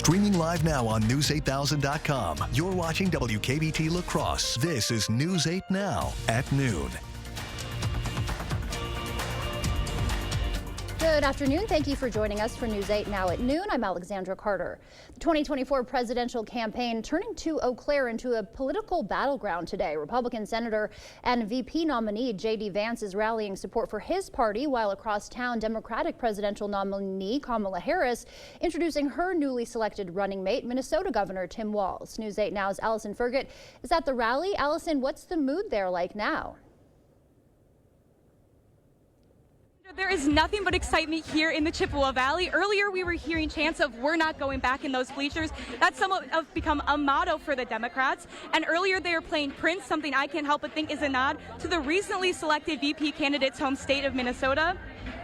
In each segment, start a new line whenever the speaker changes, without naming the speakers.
Streaming live now on News8000.com. You're watching WKBT La Crosse. This is News 8 Now at noon.
Good afternoon. Thank you for joining us for News 8 Now at noon. I'm Alexandra Carter. The 2024 presidential campaign turning to Eau Claire into a political battleground today. Republican Senator and VP nominee J.D. Vance is rallying support for his party, while across town, Democratic presidential nominee Kamala Harris introducing her newly selected running mate, Minnesota Governor Tim Walz. News 8 Now's Allison Fergott is at the rally. Allison, what's the mood there like now?
There is nothing but excitement here in the Chippewa Valley. Earlier, we were hearing chants of "we're not going back" in those bleachers. That's somewhat of become a motto for the Democrats. And earlier, they were playing Prince, something I can't help but think is a nod to the recently selected VP candidate's home state of Minnesota.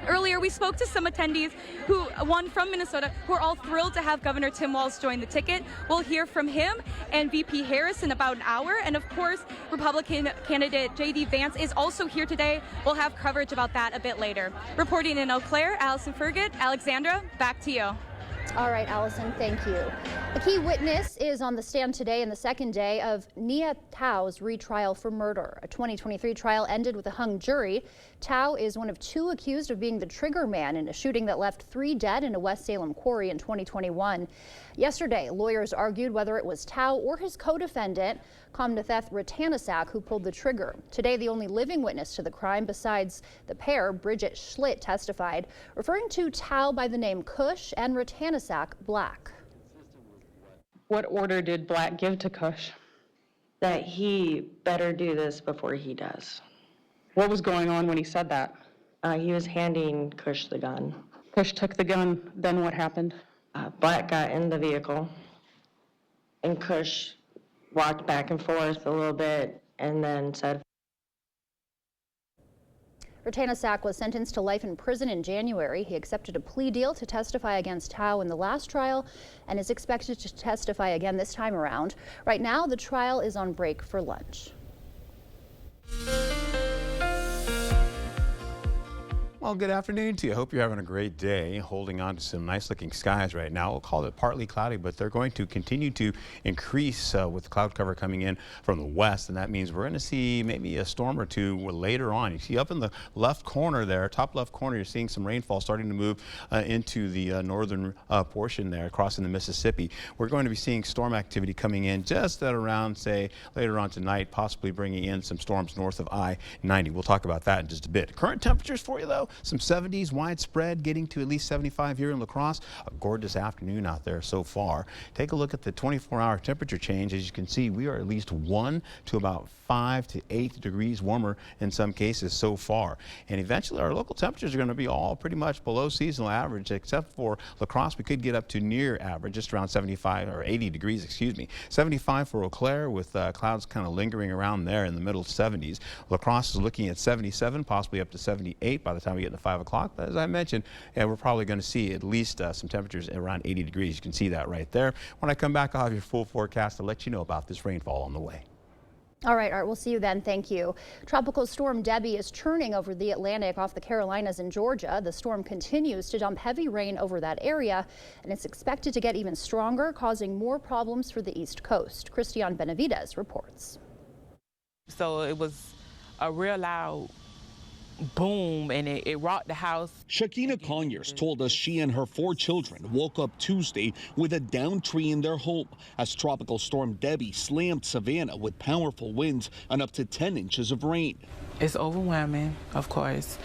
Earlier, we spoke to some attendees who won from Minnesota, who are all thrilled to have Governor Tim Walz join the ticket. We'll hear from him and VP Harris in about an hour. And of course, Republican candidate J.D. Vance is also here today. We'll have coverage about that a bit later. Reporting in Eau Claire, Allison Fergott. Alexandra, back to you.
All right, Allison, thank you. A key witness is on the stand today in the second day of Nia Tao's retrial for murder. A 2023 trial ended with a hung jury. Tao is one of two accused of being the trigger man in a shooting that left 3 dead in a West Salem quarry in 2021. Yesterday, lawyers argued whether it was Tao or his co-defendant, Comnatheth Ratanasak, who pulled the trigger. Today, the only living witness to the crime besides the pair, Bridget Schlitt, testified, referring to Tao by the name Kush and Ratanasak Black.
What order did Black give to Kush?
That he better do this before he does.
What was going on when he said that?
He was handing Kush the gun.
Kush took the gun, then what happened?
Black got in the vehicle, and Kush walked back and forth a little bit and then said.
Ratanasak was sentenced to life in prison in January. He accepted a plea deal to testify against Tao in the last trial and is expected to testify again this time around. Right now, the trial is on break for lunch.
Well, good afternoon to you. Hope you're having a great day. Holding on to some nice looking skies right now. We'll call it partly cloudy, but they're going to continue to increase with cloud cover coming in from the west. And that means we're going to see maybe a storm or two later on. You see up in the left corner there, top left corner, you're seeing some rainfall starting to move into the northern portion there, crossing the Mississippi. We're going to be seeing storm activity coming in just at around, say, later on tonight, possibly bringing in some storms north of I-90. We'll talk about that in just a bit. Current temperatures for you, though. Some 70s widespread, getting to at least 75 here in La Crosse. A gorgeous afternoon out there so far. Take a look at the 24-hour temperature change. As you can see, we are at least 1 to about 5 to 8 degrees warmer in some cases so far. And eventually our local temperatures are going to be all pretty much below seasonal average, except for La Crosse. We could get up to near average, just around 75 or 80 degrees, excuse me. 75 for Eau Claire, with clouds kind of lingering around there in the middle 70s. La Crosse is looking at 77, possibly up to 78 by the time we get to 5 o'clock. But as I mentioned, we're probably going to see at least some temperatures around 80 degrees. You can see that right there. When I come back, I'll have your full forecast to let you know about this rainfall on the way.
All right, Art, we'll see you then. Thank you. Tropical storm Debbie is churning over the Atlantic off the Carolinas and Georgia. The storm continues to dump heavy rain over that area, and it's expected to get even stronger, causing more problems for the East Coast. Christian Benavides reports.
So it was a real loud boom, and it rocked the house.
Shakina Conyers told us she and her 4 children woke up Tuesday with a downed tree in their home as Tropical Storm Debbie slammed Savannah with powerful winds and up to 10 inches of rain.
It's overwhelming, of course,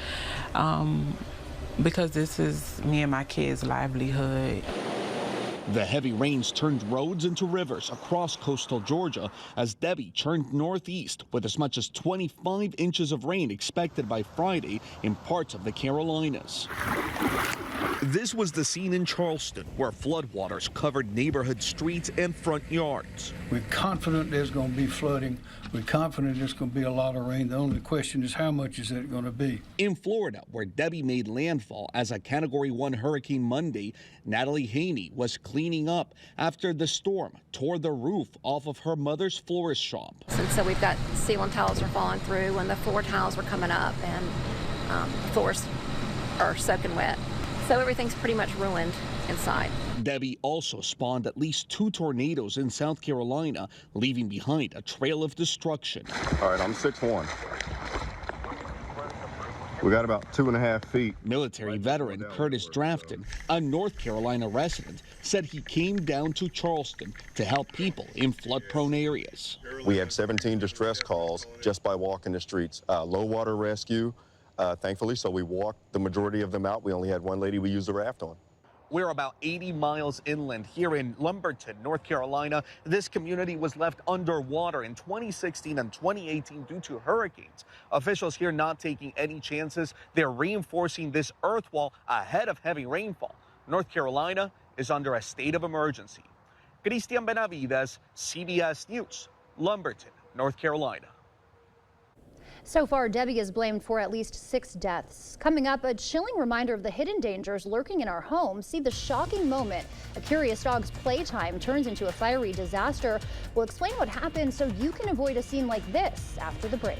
because this is me and my kids' livelihood.
The heavy rains turned roads into rivers across coastal Georgia as Debbie turned northeast with as much as 25 inches of rain expected by Friday in parts of the Carolinas. This was the scene in Charleston where floodwaters covered neighborhood streets and front yards.
We're confident there's going to be flooding. We're confident there's going to be a lot of rain. The only question is how much is it going to be?
In Florida, where Debbie made landfall as a Category 1 hurricane Monday, Natalie Haney was cleaning up after the storm tore the roof off of her mother's florist shop.
And so we've got ceiling tiles are falling through and the floor tiles were coming up, and floors are soaking wet. So everything's pretty much ruined inside.
Debbie also spawned at least 2 tornadoes in South Carolina, leaving behind a trail of destruction.
All right, I'm 6'1". We got about 2.5 feet.
Military veteran Curtis Drafton, a North Carolina resident, said he came down to Charleston to help people in flood-prone areas.
We had 17 distress calls just by walking the streets. Low water rescue, thankfully, so we walked the majority of them out. We only had one lady we used the raft on.
We're about 80 miles inland here in Lumberton, North Carolina. This community was left underwater in 2016 and 2018 due to hurricanes. Officials here not taking any chances. They're reinforcing this earth wall ahead of heavy rainfall. North Carolina is under a state of emergency. Cristian Benavides, CBS News, Lumberton, North Carolina.
So far, Debbie is blamed for at least 6 deaths. Coming up, a chilling reminder of the hidden dangers lurking in our homes. See the shocking moment a curious dog's playtime turns into a fiery disaster. We'll explain what happened so you can avoid a scene like this after the break.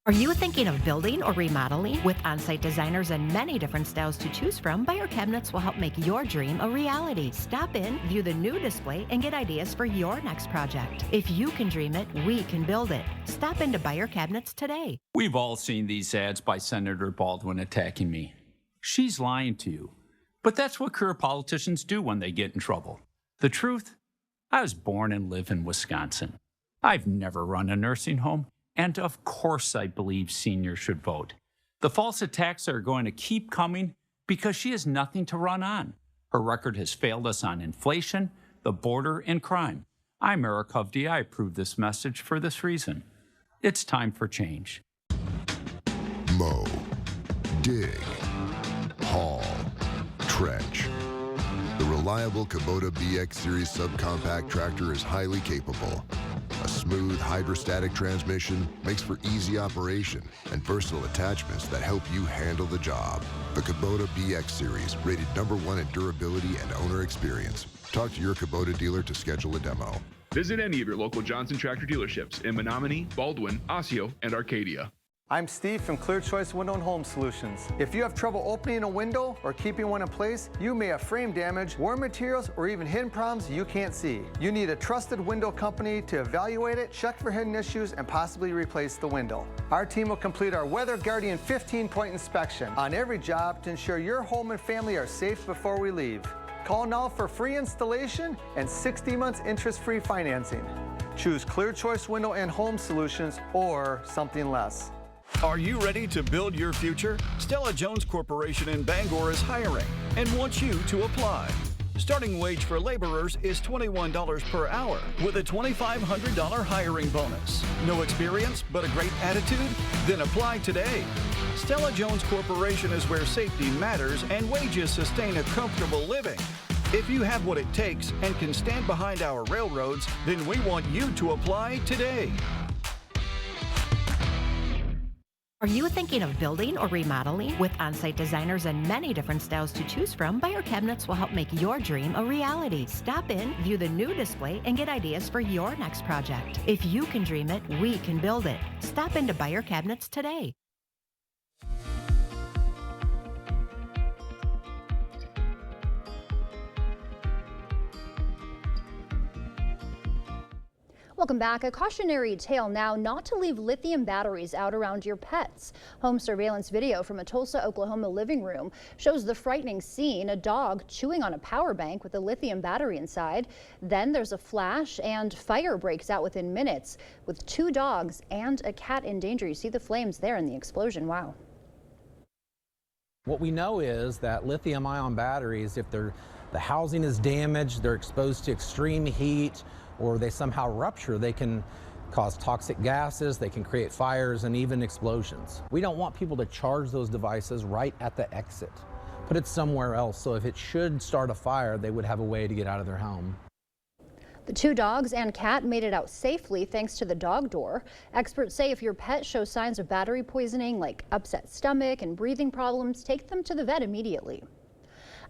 Are you thinking of building or remodeling? With on-site designers and many different styles to choose from, Beyer Cabinets will help make your dream a reality. Stop in, view the new display, and get ideas for your next project. If you can dream it, we can build it. Stop into Beyer Cabinets today.
We've all seen these ads by Senator Baldwin attacking me. She's lying to you. But that's what career politicians do when they get in trouble. The truth? I was born and live in Wisconsin. I've never run a nursing home. And of course I believe seniors should vote. The false attacks are going to keep coming because she has nothing to run on. Her record has failed us on inflation, the border, and crime. I'm Eric Hovde. I approve this message for this reason. It's time for change.
Mow, dig, haul, trench. The reliable Kubota BX Series subcompact tractor is highly capable. A smooth hydrostatic transmission makes for easy operation and versatile attachments that help you handle the job. The Kubota BX Series, rated #1 in durability and owner experience. Talk to your Kubota dealer to schedule a demo.
Visit any of your local Johnson Tractor dealerships in Menominee, Baldwin, Osseo, and Arcadia.
I'm Steve from Clear Choice Window and Home Solutions. If you have trouble opening a window or keeping one in place, you may have frame damage, worn materials, or even hidden problems you can't see. You need a trusted window company to evaluate it, check for hidden issues, and possibly replace the window. Our team will complete our Weather Guardian 15-point inspection on every job to ensure your home and family are safe before we leave. Call now for free installation and 60 months interest-free financing. Choose Clear Choice Window and Home Solutions or something less.
Are you ready to build your future? Stella Jones Corporation in Bangor is hiring and wants you to apply. Starting wage for laborers is $21 per hour with a $2,500 hiring bonus. No experience but a great attitude? Then apply today. Stella Jones Corporation is where safety matters and wages sustain a comfortable living. If you have what it takes and can stand behind our railroads, then we want you to apply today.
Are you thinking of building or remodeling? With on-site designers and many different styles to choose from, Beyer Cabinets will help make your dream a reality. Stop in, view the new display, and get ideas for your next project. If you can dream it, we can build it. Stop into Beyer Cabinets today.
Welcome back. A cautionary tale now not to leave lithium batteries out around your pets. Home surveillance video from a Tulsa, Oklahoma living room shows the frightening scene, a dog chewing on a power bank with a lithium battery inside. Then there's a flash and fire breaks out within minutes with 2 dogs and a cat in danger. You see the flames there in the explosion. Wow.
What we know is that lithium-ion batteries, if the housing is damaged, they're exposed to extreme heat, or they somehow rupture, they can cause toxic gases, they can create fires and even explosions. We don't want people to charge those devices right at the exit. Put it somewhere else, so if it should start a fire, they would have a way to get out of their home.
The 2 dogs and cat made it out safely thanks to the dog door. Experts say if your pet shows signs of battery poisoning like upset stomach and breathing problems, take them to the vet immediately.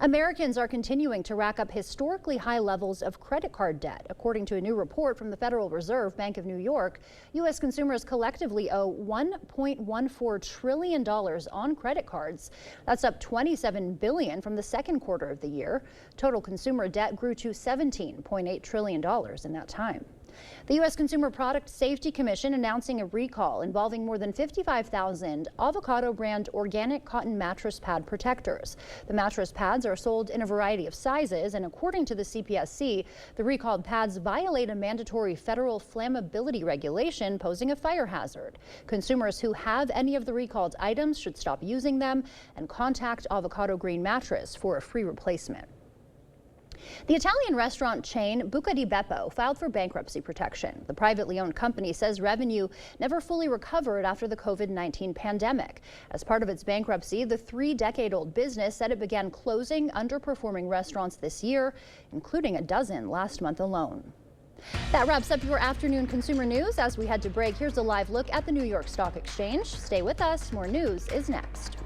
Americans are continuing to rack up historically high levels of credit card debt. According to a new report from the Federal Reserve Bank of New York, U.S. consumers collectively owe $1.14 trillion on credit cards. That's up $27 billion from the second quarter of the year. Total consumer debt grew to $17.8 trillion in that time. The U.S. Consumer Product Safety Commission announcing a recall involving more than 55,000 Avocado brand organic cotton mattress pad protectors. The mattress pads are sold in a variety of sizes, and according to the CPSC, the recalled pads violate a mandatory federal flammability regulation, posing a fire hazard. Consumers who have any of the recalled items should stop using them and contact Avocado Green Mattress for a free replacement. The Italian restaurant chain Buca di Beppo filed for bankruptcy protection. The privately owned company says revenue never fully recovered after the COVID-19 pandemic. As part of its bankruptcy, the 3-decade-old business said it began closing underperforming restaurants this year, including a dozen last month alone. That wraps up your afternoon consumer news. As we head to break, here's a live look at the New York Stock Exchange. Stay with us. More news is next.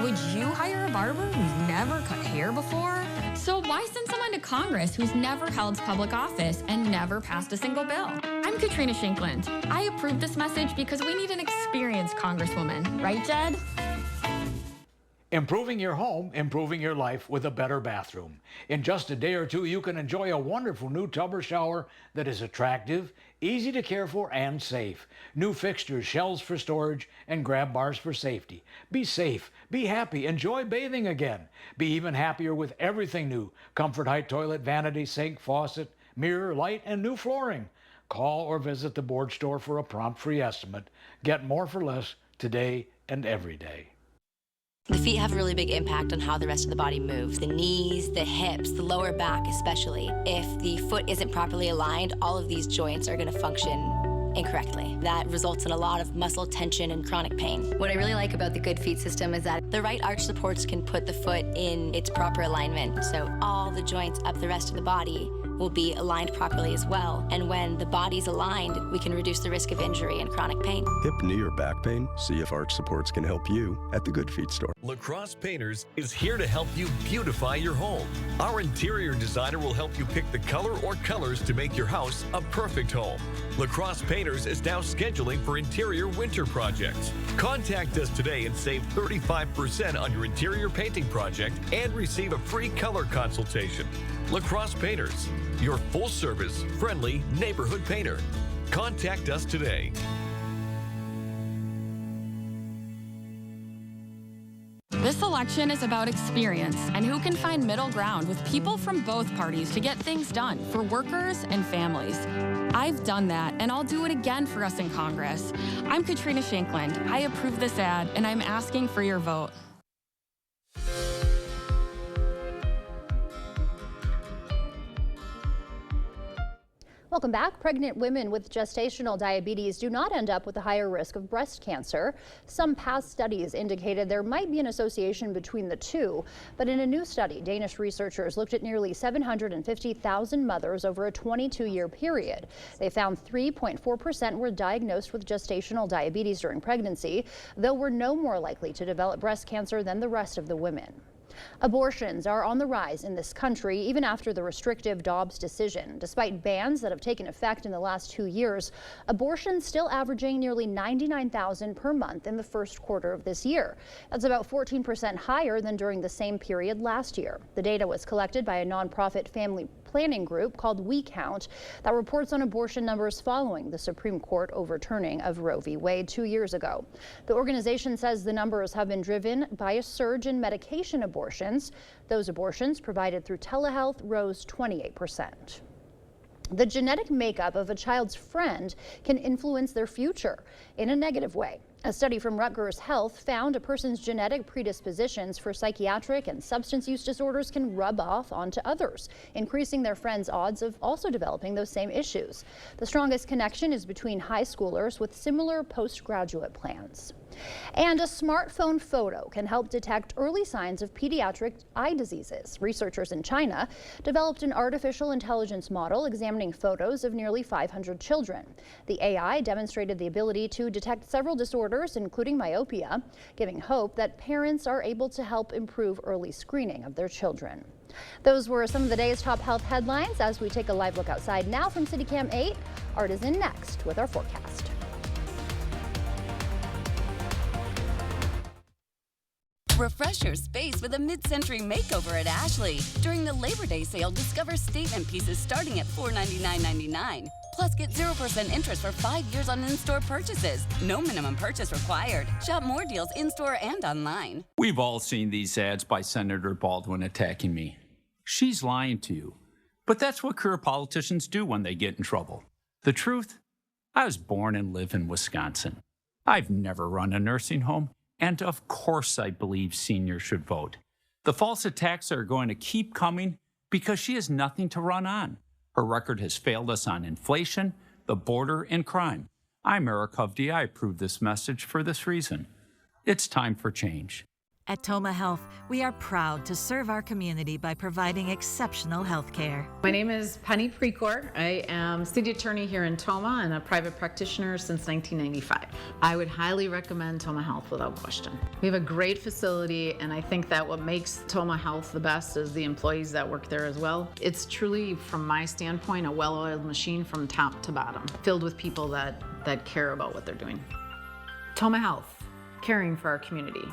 Would you hire a barber who's never cut hair before? So why send someone to Congress who's never held public office and never passed a single bill? I'm Katrina Shankland. I approve this message because we need an experienced congresswoman. Right, Jed?
Improving your home, improving your life with a better bathroom. In just a day or two, you can enjoy a wonderful new tub or shower that is attractive, easy to care for, and safe. New fixtures, shelves for storage, and grab bars for safety. Be safe, be happy, enjoy bathing again. Be even happier with everything new. Comfort Height toilet, vanity, sink, faucet, mirror, light, and new flooring. Call or visit the board store for a prompt free estimate. Get more for less today and every day.
The feet have a really big impact on how the rest of the body moves. The knees, the hips, the lower back especially. If the foot isn't properly aligned, all of these joints are going to function incorrectly. That results in a lot of muscle tension and chronic pain. What I really like about the Good Feet system is that the right arch supports can put the foot in its proper alignment. So all the joints up the rest of the body will be aligned properly as well. And when the body's aligned, we can reduce the risk of injury and chronic pain.
Hip, knee, or back pain? See if Arch Supports can help you at the Good Feet store.
LaCrosse Painters is here to help you beautify your home. Our interior designer will help you pick the color or colors to make your house a perfect home. LaCrosse Painters is now scheduling for interior winter projects. Contact us today and save 35% on your interior painting project and receive a free color consultation. LaCrosse Painters, your full-service, friendly neighborhood painter. Contact us today.
This election is about experience and who can find middle ground with people from both parties to get things done for workers and families. I've done that, and I'll do it again for us in Congress. I'm Katrina Shankland. I approve this ad, and I'm asking for your vote.
Welcome back. Pregnant women with gestational diabetes do not end up with a higher risk of breast cancer. Some past studies indicated there might be an association between the two, but in a new study, Danish researchers looked at nearly 750,000 mothers over a 22-year period. They found 3.4% were diagnosed with gestational diabetes during pregnancy, though were no more likely to develop breast cancer than the rest of the women. Abortions are on the rise in this country even after the restrictive Dobbs decision. Despite bans that have taken effect in the last 2 years, abortions still averaging nearly 99,000 per month in the first quarter of this year. That's about 14% higher than during the same period last year. The data was collected by a nonprofit family planning group called WeCount that reports on abortion numbers following the Supreme Court overturning of Roe v. Wade 2 years ago. The organization says the numbers have been driven by a surge in medication abortions. Those abortions provided through telehealth rose 28%. The genetic makeup of a child's friend can influence their future in a negative way. A study from Rutgers Health found a person's genetic predispositions for psychiatric and substance use disorders can rub off onto others, increasing their friends' odds of also developing those same issues. The strongest connection is between high schoolers with similar postgraduate plans. And a smartphone photo can help detect early signs of pediatric eye diseases. Researchers in China developed an artificial intelligence model examining photos of nearly 500 children. The AI demonstrated the ability to detect several disorders, including myopia, giving hope that parents are able to help improve early screening of their children. Those were some of the day's top health headlines. As we take a live look outside now from CityCam 8, Art is in next with our forecast.
Refresh your space with a mid-century makeover at Ashley. During the Labor Day sale, discover statement pieces starting at $499.99. Plus, get 0% interest for 5 years on in-store purchases. No minimum purchase required. Shop more deals in-store and online.
We've all seen these ads by Senator Baldwin attacking me. She's lying to you. But that's what career politicians do when they get in trouble. The truth? I was born and live in Wisconsin. I've never run a nursing home. And of course I believe seniors should vote. The false attacks are going to keep coming because she has nothing to run on. Her record has failed us on inflation, the border, and crime. I'm Eric Hovde. I approve this message for this reason. It's time for change.
At Toma Health, we are proud to serve our community by providing exceptional health care.
My name is Penny Precor. I am city attorney here in Toma and a private practitioner since 1995. I would highly recommend Toma Health without question. We have a great facility, and I think that what makes Toma Health the best is the employees that work there as well. It's truly, from my standpoint, a well-oiled machine from top to bottom, filled with people that care about what they're doing. Toma Health, caring for our community.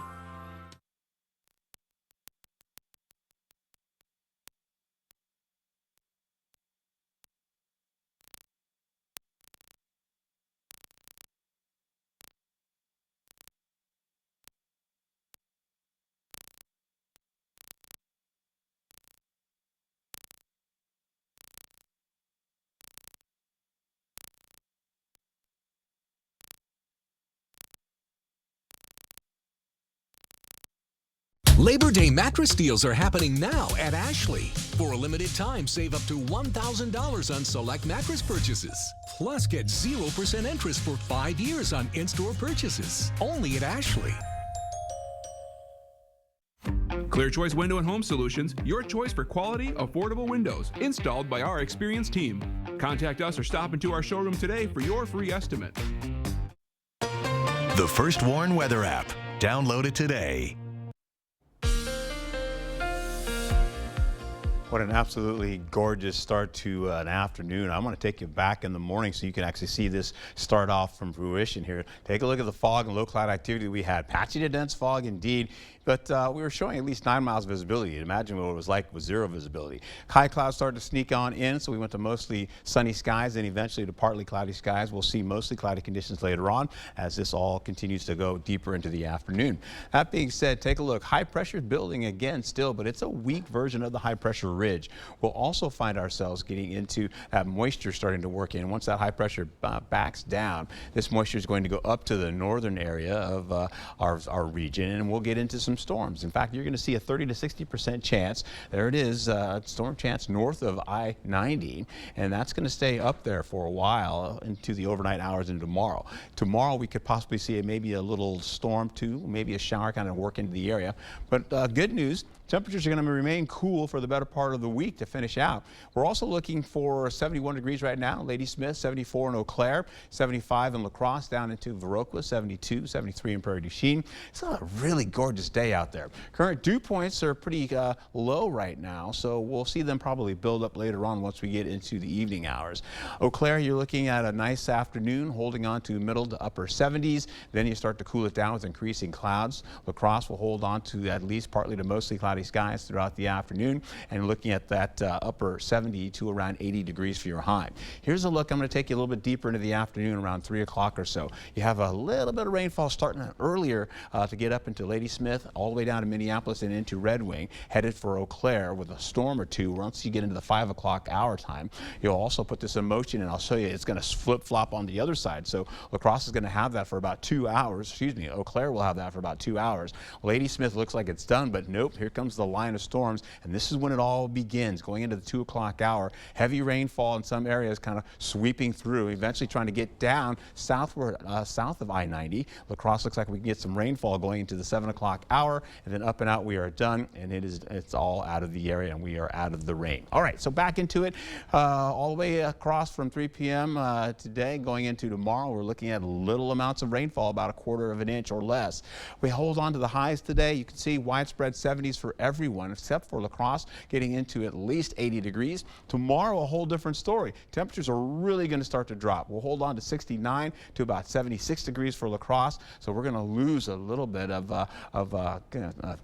Labor Day mattress deals are happening now at Ashley. For a limited time, save up to $1,000 on select mattress purchases. Plus, get 0% interest for 5 years on in-store purchases. Only at Ashley.
Clear Choice Window and Home Solutions, your choice for quality, affordable windows, installed by our experienced team. Contact us or stop into our showroom today for your free estimate.
The First Warn Weather app. Download it today.
What an absolutely gorgeous start to an afternoon. I'm going to take you back in the morning so you can actually see this start off from fruition here. Take a look at the fog and low cloud activity we had. Patchy to dense fog indeed, but we were showing at least 9 miles visibility. Imagine what it was like with 0 visibility. High clouds started to sneak on in, so we went to mostly sunny skies and eventually to partly cloudy skies. We'll see mostly cloudy conditions later on as this all continues to go deeper into the afternoon. That being said, take a look. High pressure building again still, but it's a weak version of the high pressure ridge. We'll also find ourselves getting into that moisture starting to work in. Once that high pressure backs down, this moisture is going to go up to the northern area of our region, and we'll get into some storms. In fact, you're going to see a 30 to 60% chance. There it is, storm chance north of I-90, and that's going to stay up there for a while into the overnight hours into tomorrow. Tomorrow we could possibly see maybe a little storm too, maybe a shower kind of work into the area. But good news, temperatures are going to remain cool for the better part of the week to finish out. We're also looking for 71 degrees right now. Ladysmith, 74 in Eau Claire, 75 in La Crosse, down into Viroqua, 72, 73 in Prairie du Chien. It's a really gorgeous day out there. Current dew points are pretty low right now, so we'll see them probably build up later on once we get into the evening hours. Eau Claire, you're looking at a nice afternoon, holding on to middle to upper 70s. Then you start to cool it down with increasing clouds. La Crosse will hold on to at least partly to mostly cloudy skies throughout the afternoon, and looking at that upper 70 to around 80 degrees for your high. Here's a look. I'm going to take you a little bit deeper into the afternoon, around 3 o'clock or so. You have a little bit of rainfall starting earlier to get up into Ladysmith, all the way down to Minneapolis and into Red Wing, headed for Eau Claire with a storm or two. Once you get into the 5 o'clock hour time, you'll also put this in motion, and I'll show you it's going to flip-flop on the other side. So La Crosse is going to have that for about 2 hours. Excuse me, Eau Claire will have that for about 2 hours. Ladysmith looks like it's done, but nope, here comes comes the line of storms, and this is when it all begins, going into the 2 o'clock hour. Heavy rainfall in some areas kind of sweeping through, eventually trying to get down southward, south of I-90. La Crosse looks like we can get some rainfall going into the 7 o'clock hour, and then up and out we are done, and it's all out of the area, and we are out of the rain. All right, so back into it, all the way across from 3 p.m. Today going into tomorrow, we're looking at little amounts of rainfall, about 1/4 of an inch or less. We hold on to the highs today. You can see widespread 70s for everyone except for La Crosse, getting into at least 80 degrees. Tomorrow, a whole different story. Temperatures are really going to start to drop. We'll hold on to 69 to about 76 degrees for La Crosse, so we're going to lose a little bit of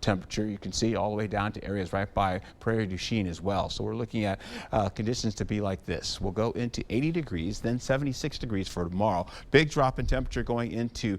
temperature. You can see all the way down to areas right by Prairie du Chien as well. So we're looking at conditions to be like this. We'll go into 80 degrees, then 76 degrees for tomorrow. Big drop in temperature going into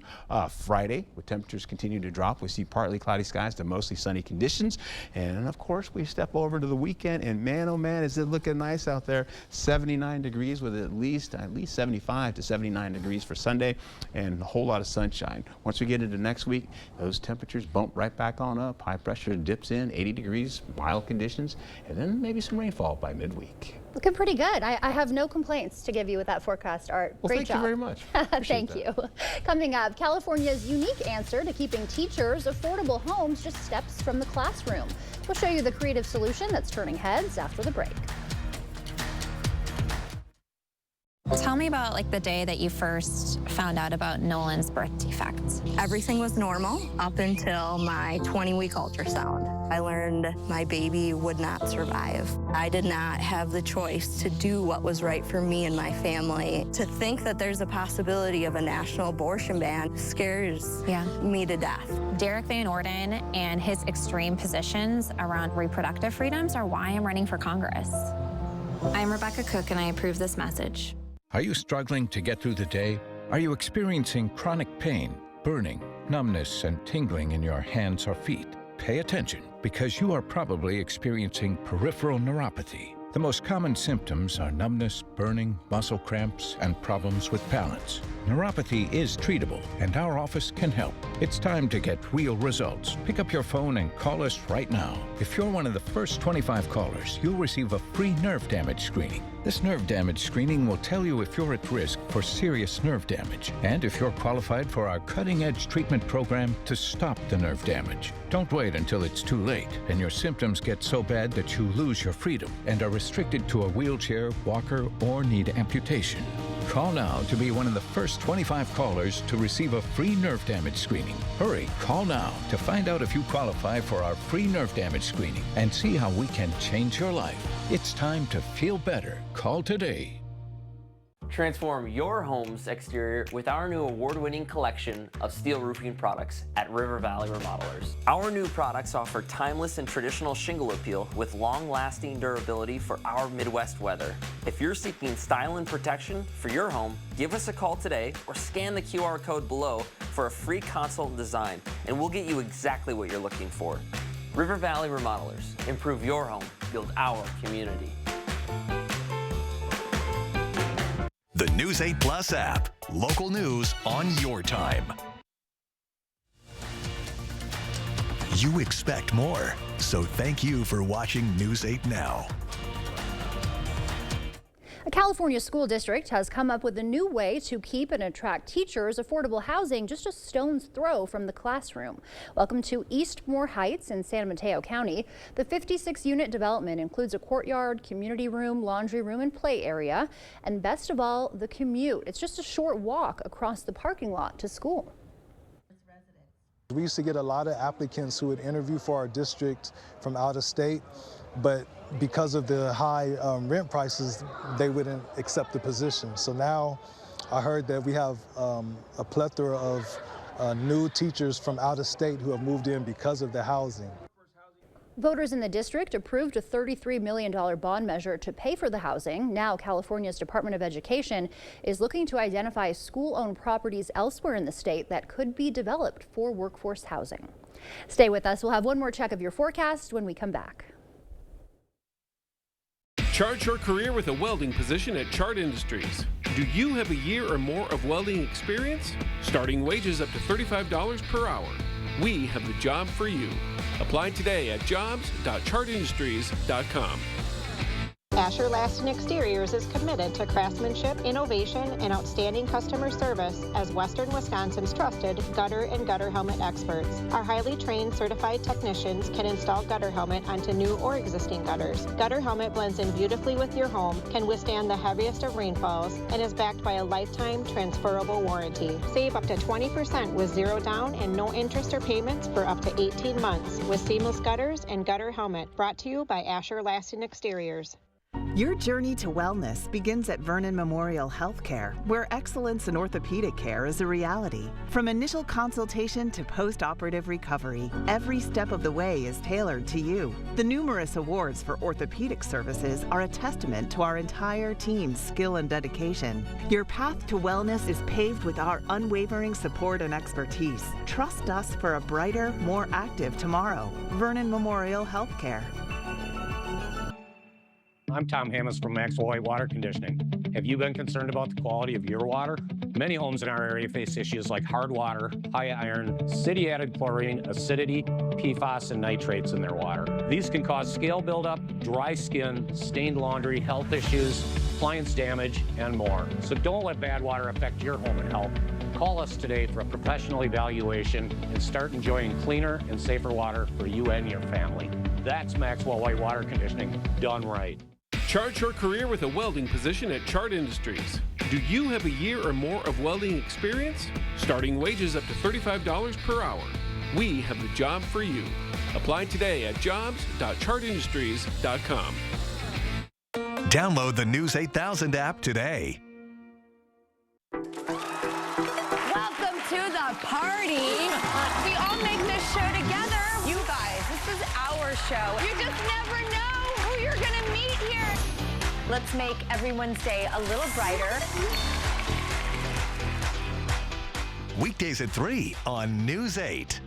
Friday, with temperatures continue to drop. We see partly cloudy skies to mostly sunny conditions. And of course, we step over to the weekend, and man, oh man, is it looking nice out there. 79 degrees with at least 75 to 79 degrees for Sunday, and a whole lot of sunshine. Once we get into next week, those temperatures bump right back on up. High pressure dips in, 80 degrees, mild conditions, and then maybe some rainfall by midweek.
Looking pretty good. I have no complaints to give you with that forecast, Art.
Well,
Great job.
Thank you very much.
Thank you. Coming up, California's unique answer to keeping teachers' affordable homes just steps from the classroom. We'll show you the creative solution that's turning heads after the break.
Tell me about the day that you first found out about Nolan's birth defects.
Everything was normal up until my 20-week ultrasound. I learned my baby would not survive. I did not have the choice to do what was right for me and my family. To think that there's a possibility of a national abortion ban scares me to death.
Derek Van Orden and his extreme positions around reproductive freedoms are why I'm running for Congress. I'm Rebecca Cook, and I approve this message.
Are you struggling to get through the day? Are you experiencing chronic pain, burning, numbness, and tingling in your hands or feet? Pay attention, because you are probably experiencing peripheral neuropathy. The most common symptoms are numbness, burning, muscle cramps, and problems with balance. Neuropathy is treatable, and our office can help. It's time to get real results. Pick up your phone and call us right now. If you're one of the first 25 callers, you'll receive a free nerve damage screening. This nerve damage screening will tell you if you're at risk for serious nerve damage and if you're qualified for our cutting-edge treatment program to stop the nerve damage. Don't wait until it's too late and your symptoms get so bad that you lose your freedom and are restricted to a wheelchair, walker, or need amputation. Call now to be one of the first 25 callers to receive a free nerve damage screening. Hurry, call now to find out if you qualify for our free nerve damage screening and see how we can change your life. It's time to feel better. Call today.
Transform your home's exterior with our new award-winning collection of steel roofing products at River Valley Remodelers. Our new products offer timeless and traditional shingle appeal with long-lasting durability for our Midwest weather. If you're seeking style and protection for your home, give us a call today or scan the QR code below for a free consult and design, and we'll get you exactly what you're looking for. River Valley Remodelers. Improve your home, build our community.
The News 8 Plus app. Local news on your time. You expect more, so thank you for watching News 8 Now.
A California school district has come up with a new way to keep and attract teachers affordable housing just a stone's throw from the classroom. Welcome to Eastmore Heights in San Mateo County. The 56-unit development includes a courtyard, community room, laundry room, and play area. And best of all, the commute. It's just a short walk across the parking lot to school.
We used to get a lot of applicants who would interview for our district from out of state, but because of the high rent prices, they wouldn't accept the position. So now I heard that we have a plethora of new teachers from out of state who have moved in because of the housing.
Voters in the district approved a $33 million bond measure to pay for the housing. Now California's Department of Education is looking to identify school-owned properties elsewhere in the state that could be developed for workforce housing. Stay with us. We'll have one more check of your forecast when we come back.
Chart your career with a welding position at Chart Industries. Do you have a year or more of welding experience? Starting wages up to $35 per hour. We have the job for you. Apply today at jobs.chartindustries.com.
Asher Lasting Exteriors is committed to craftsmanship, innovation, and outstanding customer service as Western Wisconsin's trusted gutter and gutter helmet experts. Our highly trained certified technicians can install gutter helmet onto new or existing gutters. Gutter helmet blends in beautifully with your home, can withstand the heaviest of rainfalls, and is backed by a lifetime transferable warranty. Save up to 20% with zero down and no interest or payments for up to 18 months with seamless gutters and gutter helmet. Brought to you by Asher Lasting Exteriors.
Your journey to wellness begins at Vernon Memorial Healthcare, where excellence in orthopedic care is a reality. From initial consultation to post-operative recovery, every step of the way is tailored to you. The numerous awards for orthopedic services are a testament to our entire team's skill and dedication. Your path to wellness is paved with our unwavering support and expertise. Trust us for a brighter, more active tomorrow. Vernon Memorial Healthcare.
I'm Tom Hammes from Maxwell White Water Conditioning. Have you been concerned about the quality of your water? Many homes in our area face issues like hard water, high iron, city-added chlorine, acidity, PFAS, and nitrates in their water. These can cause scale buildup, dry skin, stained laundry, health issues, appliance damage, and more. So don't let bad water affect your home and health. Call us today for a professional evaluation and start enjoying cleaner and safer water for you and your family. That's Maxwell White Water Conditioning, done right.
Chart your career with a welding position at Chart Industries. Do you have a year or more of welding experience? Starting wages up to $35 per hour. We have the job for you. Apply today at jobs.chartindustries.com.
Download the News 8000 app today.
Welcome to the party. We all make this show together. You guys, this is our show. You just never know who you're going to meet here. Let's make everyone's day a little brighter.
Weekdays at 3 on News 8.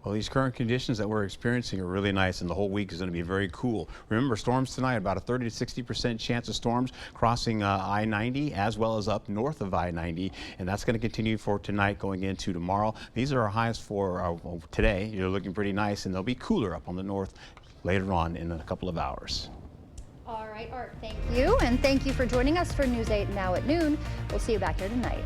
Well, these current conditions that we're experiencing are really nice, and the whole week is going to be very cool. Remember, storms tonight, about a 30 to 60% chance of storms crossing I-90 as well as up north of I-90, and that's going to continue for tonight going into tomorrow. These are our highs for today. You're looking pretty nice, and they'll be cooler up on the north later on in a couple of hours.
All right, Art, thank you. And thank you for joining us for News 8 Now at noon. We'll see you back here tonight.